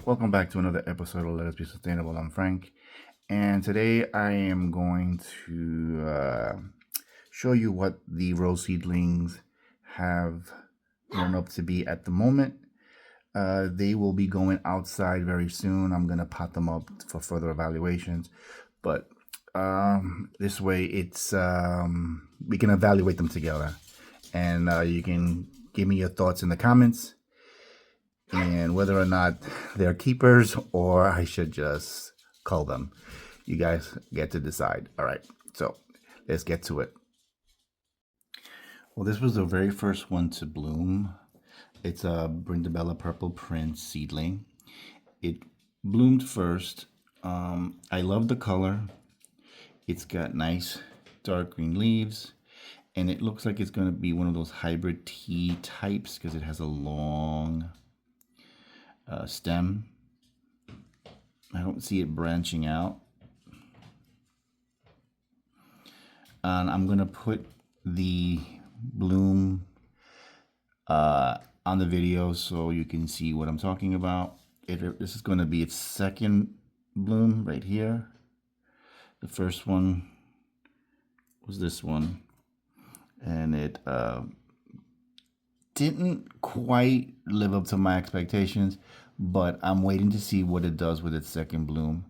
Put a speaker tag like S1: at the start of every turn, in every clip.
S1: welcome back to another episode of Let Us Be Sustainable. I'm Frank, and today I am going to show you what the rose seedlings have grown up to be at the moment. They will be going outside very soon. I'm going to pot them up for further evaluations, but this way it's we can evaluate them together, and you can give me your thoughts in the comments and whether or not they're keepers or I should just cull them. You guys get to decide. All right, so let's get to it. Well, this was the very first one to bloom. It's a Brindabella Purple Prince seedling. It bloomed first. I love the color. It's got nice dark green leaves, and it looks like it's going to be one of those hybrid tea types because it has a long stem. I don't see it branching out. And I'm going to put the bloom on the video so you can see what I'm talking about. This is going to be its second bloom right here. The first one was this one, and it didn't quite live up to my expectations, but I'm waiting to see what it does with its second bloom.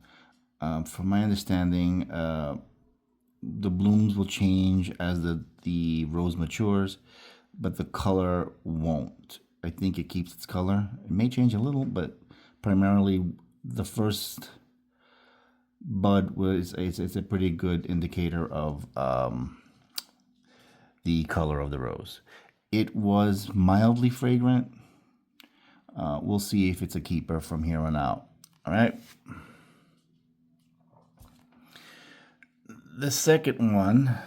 S1: From my understanding, the blooms will change as the rose matures, but the color won't. I think it keeps its color. It may change a little, but primarily the first bud it's a pretty good indicator of the color of the rose. It was mildly fragrant. We'll see if it's a keeper from here on out. All right. The second one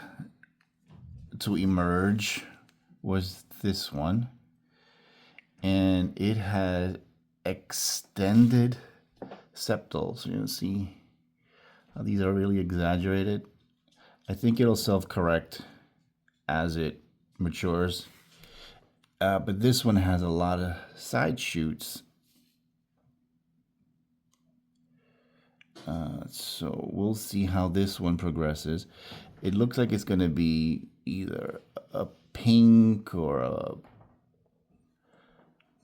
S1: to emerge was this one, and it had extended sepals. You can see how these are really exaggerated. I think it'll self-correct as it matures. But this one has a lot of side shoots. So we'll see how this one progresses. It looks like it's going to be either a pink or a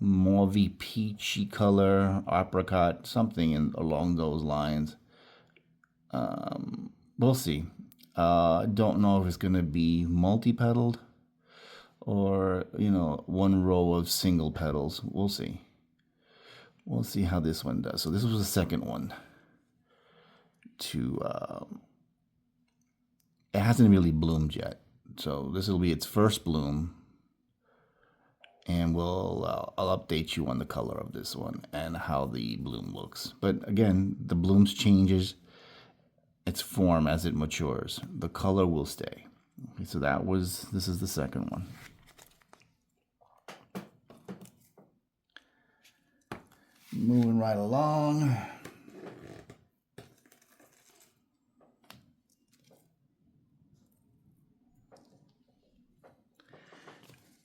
S1: mauvey peachy color, apricot, something along those lines. We'll see. Don't know if it's going to be multi-petaled or, one row of single petals. We'll see. We'll see how this one does. So this was the second one it hasn't really bloomed yet. So this will be its first bloom, and I'll update you on the color of this one and how the bloom looks. But again, the blooms changes its form as it matures. The color will stay. Okay, so this is the second one. Moving right along.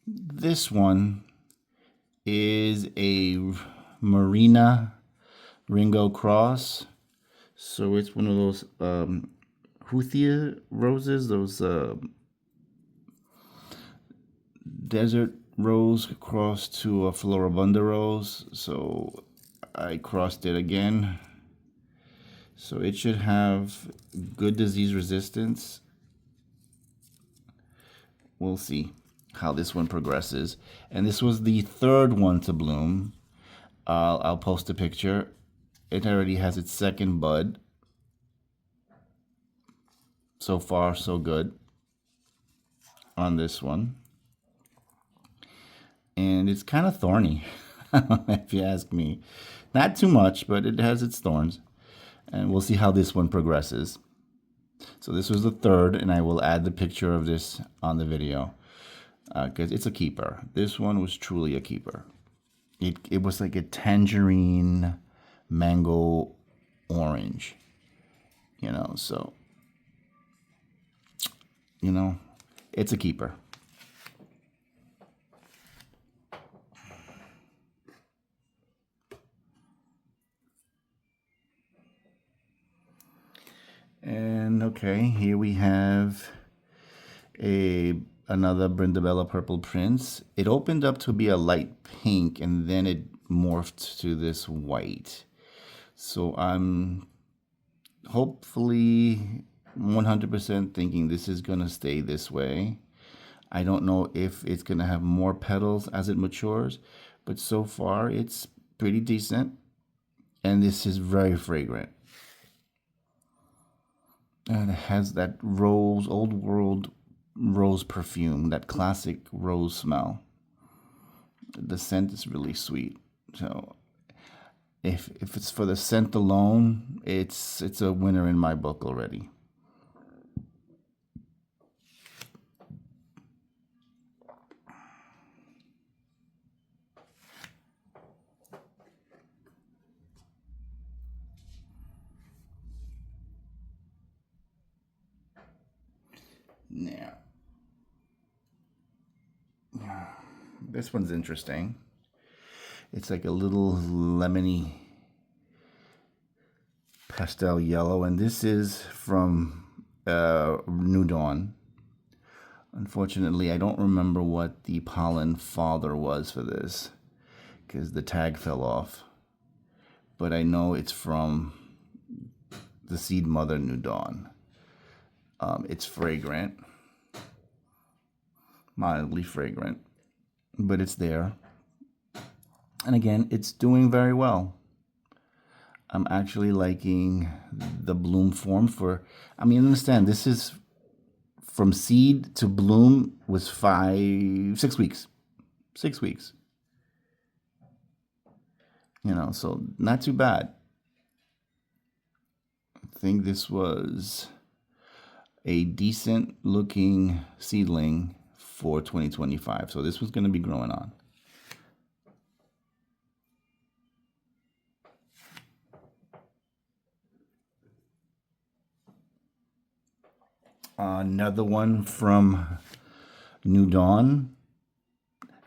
S1: This one is a Marina Ringo cross. So it's one of those Huthia roses, those desert rose crossed to a Floribunda rose. So I crossed it again. So it should have good disease resistance. We'll see how this one progresses. And this was the third one to bloom. I'll post a picture. It already has its second bud. So far, so good on this one. And it's kind of thorny, if you ask me. Not too much, but it has its thorns. And we'll see how this one progresses. So this was the third, and I will add the picture of this on the video because it's a keeper. This one was truly a keeper. It was like a tangerine mango orange, so it's a keeper. And okay, here we have another Brindabella Purple Prince. It opened up to be a light pink and then it morphed to this white. So I'm hopefully 100% thinking this is going to stay this way. I don't know if it's going to have more petals as it matures, but so far it's pretty decent. And this is very fragrant. And it has that rose, old world rose perfume, that classic rose smell. The scent is really sweet. So if it's for the scent alone, it's a winner in my book already. Now, this one's interesting. It's like a little lemony pastel yellow, and this is from New Dawn. Unfortunately, I don't remember what the pollen father was for this because the tag fell off. But I know it's from the seed mother New Dawn. It's fragrant, mildly fragrant, but it's there. And again, it's doing very well. I'm actually liking the bloom form understand this is from seed to bloom was 6 weeks. 6 weeks. So not too bad. I think this was a decent looking seedling for 2025. So this was going to be growing on. Another one from New Dawn.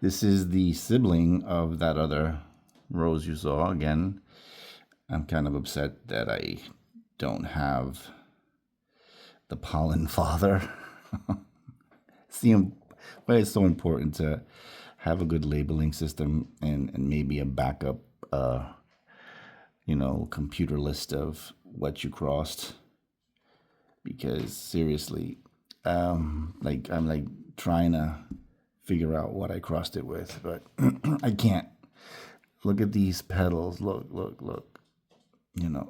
S1: This is the sibling of that other rose you saw. Again, I'm kind of upset that I don't have the pollen father. See, why it's so important to have a good labeling system and maybe a backup, computer list of what you crossed. Because seriously, I'm trying to figure out what I crossed it with, but I can't. Look at these petals. Look.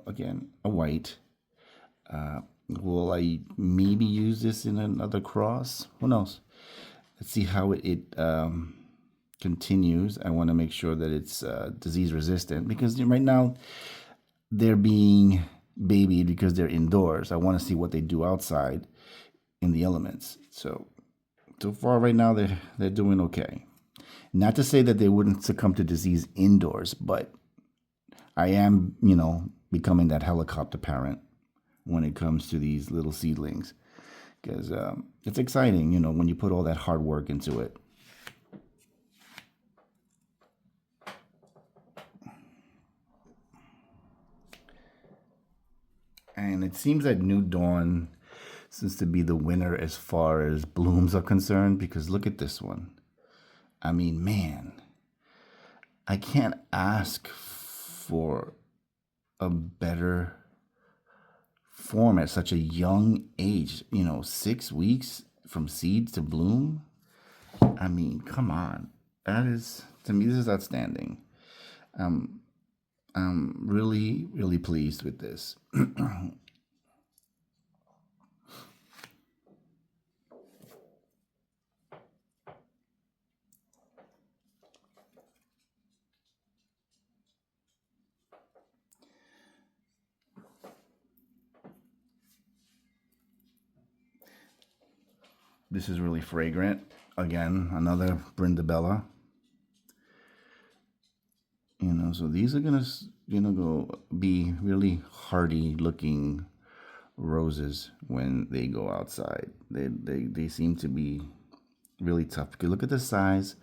S1: Again, a white. Will I maybe use this in another cross? Who knows? Let's see how it continues. I want to make sure that it's disease resistant because right now they're being babied because they're indoors. I want to see what they do outside in the elements. So far right now they're doing okay. Not to say that they wouldn't succumb to disease indoors, but I am, becoming that helicopter parent when it comes to these little seedlings because it's exciting, when you put all that hard work into it. And it seems that New Dawn seems to be the winner as far as blooms are concerned because look at this one. I mean, man, I can't ask for a better form at such a young age. 6 weeks from seed to bloom. I mean, come on. That is, to me, this is outstanding. I'm really, really pleased with this. This is really fragrant. Again, another Brindabella. So these are gonna, go be really hardy looking roses when they go outside. They seem to be really tough because look at the size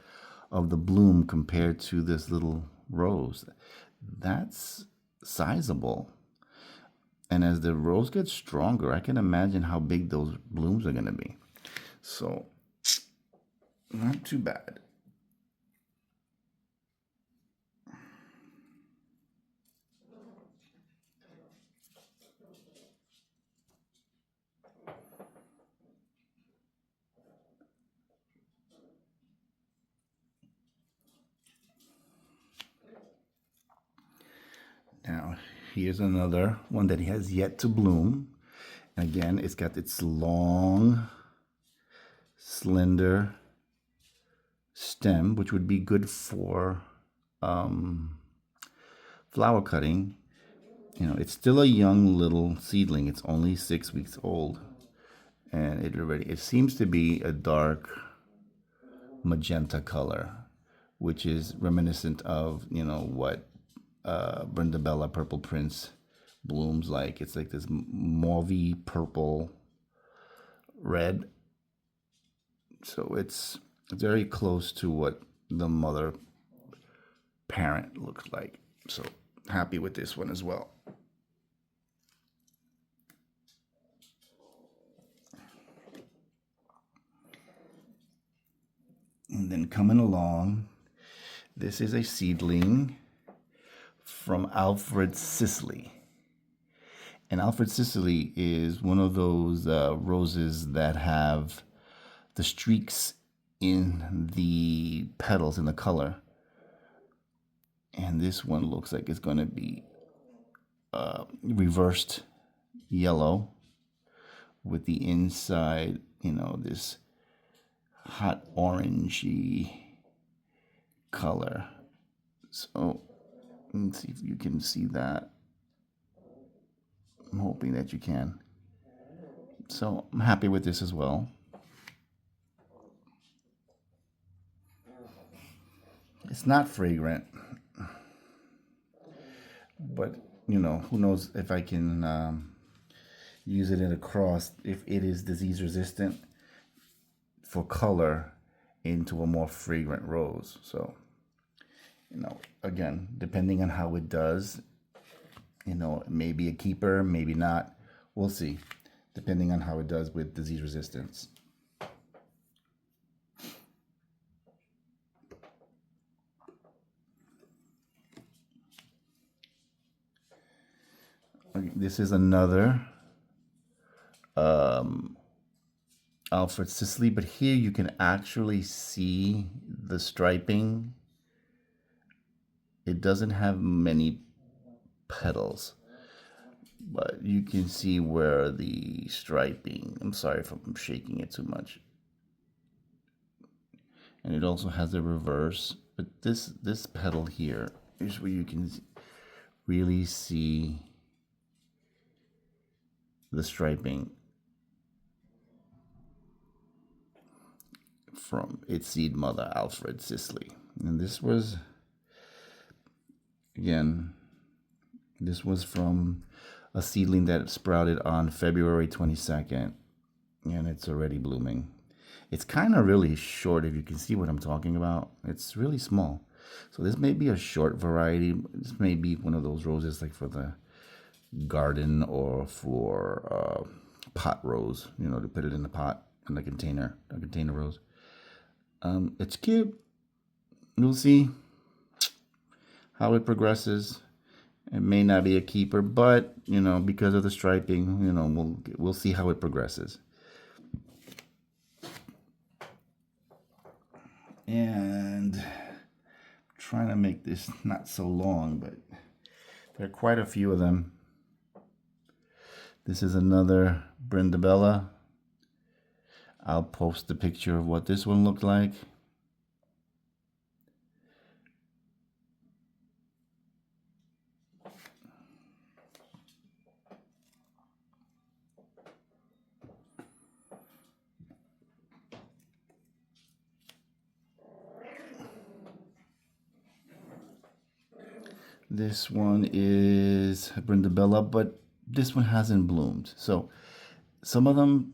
S1: of the bloom compared to this little rose. That's sizable. And as the rose gets stronger, I can imagine how big those blooms are going to be. So, not too bad. Now, here's another one that has yet to bloom. Again, it's got its long, slender stem, which would be good for flower cutting. You know, it's still a young little seedling. It's only 6 weeks old, and it seems to be a dark magenta color, which is reminiscent of, you know, what Brindabella Purple Prince blooms like. It's like this mauvey purple red. So it's very close to what the mother parent looks like. So happy with this one as well. And then coming along, this is a seedling from Alfred Sicily. And Alfred Sicily is one of those roses that have the streaks in the petals, in the color. And this one looks like it's going to be reversed yellow with the inside, you know, this hot orangey color. So let's see if you can see that. I'm hoping that you can. So I'm happy with this as well. It's not fragrant, but you know, who knows if I can use it in a cross, if it is disease resistant, for color into a more fragrant rose. So, you know, again, depending on how it does, you know, maybe a keeper, maybe not. We'll see, depending on how it does with disease resistance. This is another Alfred Sicily, but here you can actually see the striping. It doesn't have many petals, but you can see where the striping, I'm sorry if I'm shaking it too much. And it also has a reverse, but this petal here is where you can really see the striping from its seed mother, Alfred Sicily. And this was, again, this was from a seedling that sprouted on February 22nd, and it's already blooming. It's kind of really short, if you can see what I'm talking about. It's really small. So this may be a short variety. This may be one of those roses like for the garden or for pot rose, you know, to put it in the pot, in the container, a container rose. It's cute. We'll see how it progresses. It may not be a keeper, but you know, because of the striping, you know, we'll see how it progresses. And trying to make this not so long, but there are quite a few of them. This is another Brindabella. I'll post the picture of what this one looked like. This one is Brindabella, but this one hasn't bloomed. So some of them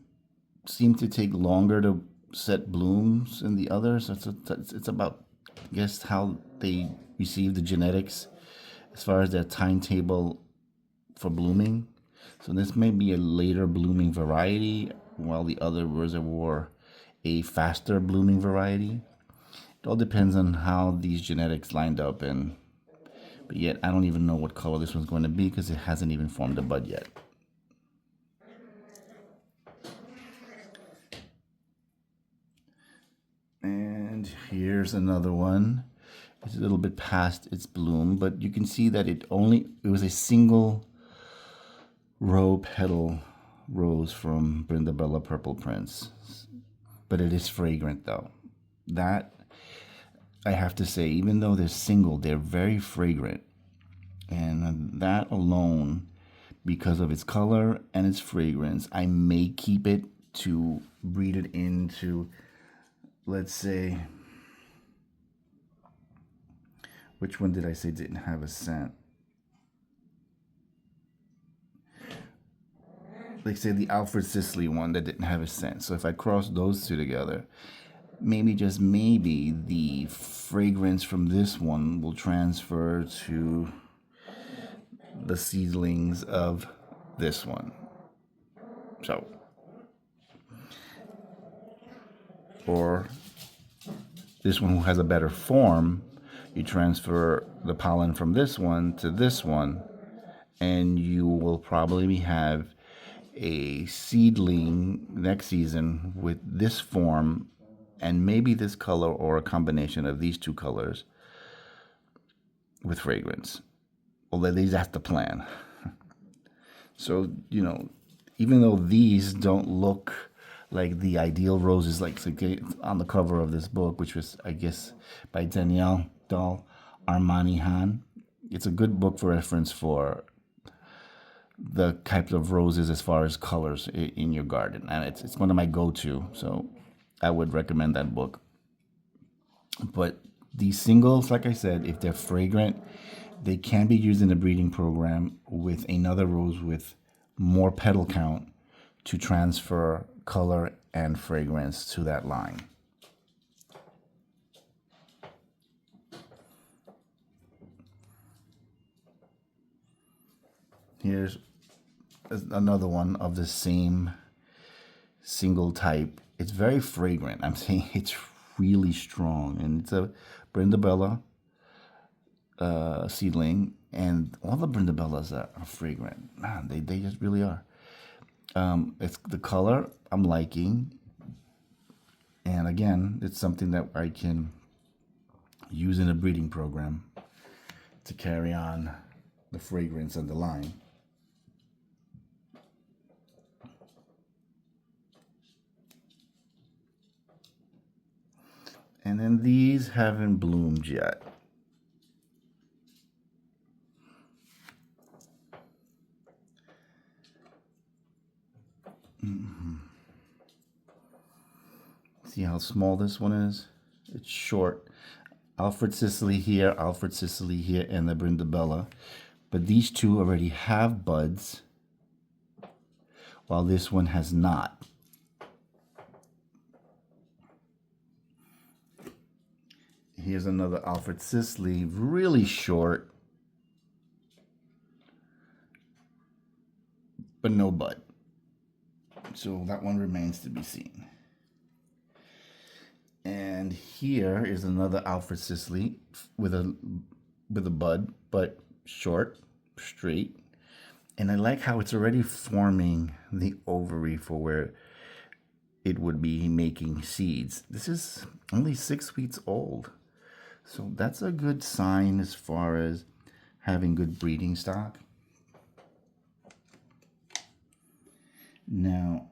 S1: seem to take longer to set blooms than the others. It's about, I guess, how they receive the genetics as far as their timetable for blooming. So this may be a later blooming variety, while the other were a faster blooming variety. It all depends on how these genetics lined up, but yet I don't even know what color this one's going to be because it hasn't even formed a bud yet. And here's another one. It's a little bit past its bloom, but you can see that it was a single row petal rose from Brindabella Purple Prince. But it is fragrant though. That, I have to say, even though they're single, they're very fragrant. And that alone, because of its color and its fragrance, I may keep it to breed it into, let's say, which one did I say didn't have a scent? Like say the Alfred Sisley one that didn't have a scent. So if I cross those two together, maybe, just maybe, the fragrance from this one will transfer to the seedlings of this one. So, or this one who has a better form, you transfer the pollen from this one to this one, and you will probably have a seedling next season with this form and maybe this color or a combination of these two colors with fragrance. Well, at least that's the plan. So, even though these don't look like the ideal roses, like on the cover of this book, which was, I guess, by Danielle Dahl Armani Han, it's a good book for reference for the types of roses as far as colors in your garden. And it's one of my go-to, so I would recommend that book. But these singles, like I said, if they're fragrant, they can be used in a breeding program with another rose with more petal count to transfer color and fragrance to that line. Here's another one of the same single type. It's very fragrant. I'm saying it's really strong, and it's a Brindabella seedling, and all the Brindabellas are fragrant. Man, they just really are. It's the color I'm liking, and again, it's something that I can use in a breeding program to carry on the fragrance of the line. And then these haven't bloomed yet. See how small this one is? It's short. Alfred Sisley here, and the Brindabella. But these two already have buds, while this one has not. Here's another Alfred Sisley, really short, but no bud. So that one remains to be seen. And here is another Alfred Sisley with a bud, but short, straight. And I like how it's already forming the ovary for where it would be making seeds. This is only 6 weeks old. So that's a good sign as far as having good breeding stock. Now,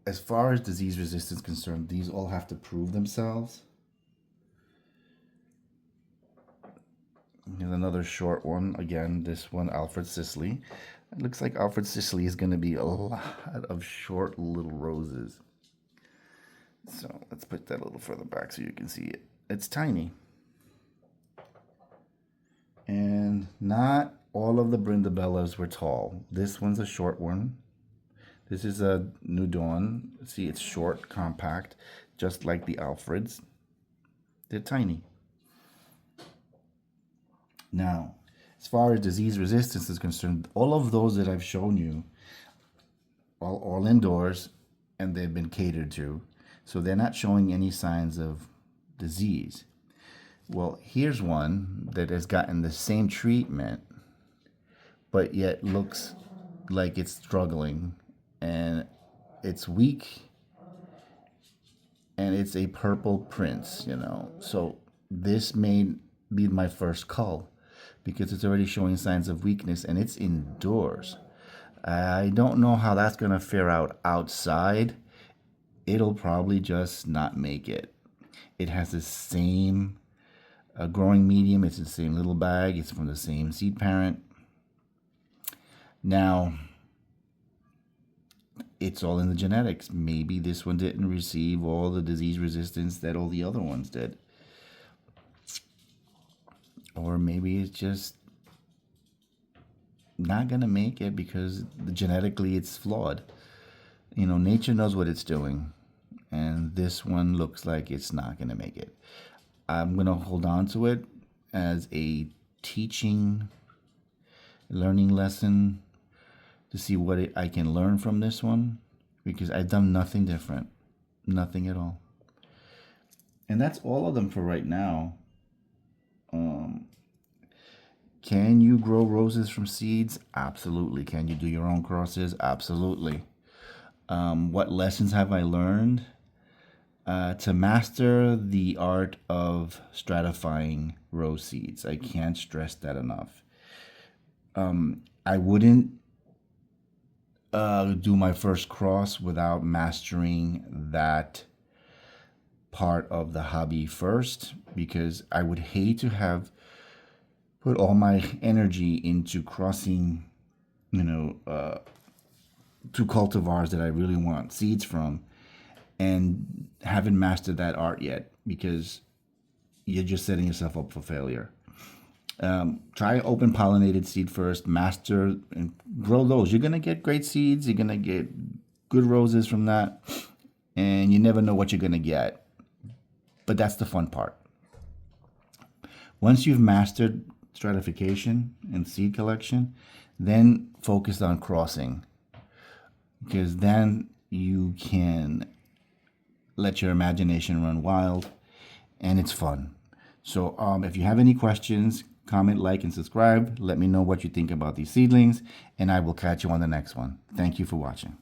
S1: as far as disease resistance is concerned, these all have to prove themselves. Here's another short one. Again, this one, Alfred Sisley. It looks like Alfred Sisley is going to be a lot of short little roses. So let's put that a little further back so you can see it. It's tiny. And not all of the Brindabellas were tall. This one's a short one. This is a New Dawn. See, it's short, compact, just like the Alfreds. They're tiny. Now, As far as disease resistance is concerned, all of those that I've shown you are all indoors and they've been catered to. So they're not showing any signs of disease. Well, here's one that has gotten the same treatment, but yet looks like it's struggling and it's weak and it's a purple prince, you know. So this may be my first cull because it's already showing signs of weakness and it's indoors. I don't know how that's going to fare out outside. It'll probably just not make it. It has the same growing medium. It's the same little bag. It's from the same seed parent. Now, it's all in the genetics. Maybe this one didn't receive all the disease resistance that all the other ones did. Or maybe it's just not going to make it because genetically it's flawed. You know, nature knows what it's doing. And this one looks like it's not going to make it. I'm going to hold on to it as a teaching, learning lesson to see what I can learn from this one, because I've done nothing different, nothing at all. And that's all of them for right now. Can you grow roses from seeds? Absolutely. Can you do your own crosses? Absolutely. What lessons have I learned? To master the art of stratifying rose seeds. I can't stress that enough. I wouldn't do my first cross without mastering that part of the hobby first, because I would hate to have put all my energy into crossing, two cultivars that I really want seeds from and haven't mastered that art yet, because you're just setting yourself up for failure. Try open pollinated seed first, master and grow those. You're going to get great seeds. You're going to get good roses from that. And you never know what you're going to get. But that's the fun part. Once you've mastered stratification and seed collection, then focus on crossing. Because then you can let your imagination run wild and it's fun. So if you have any questions, comment, like, and subscribe. Let me know what you think about these seedlings, and I will catch you on the next one. Thank you for watching.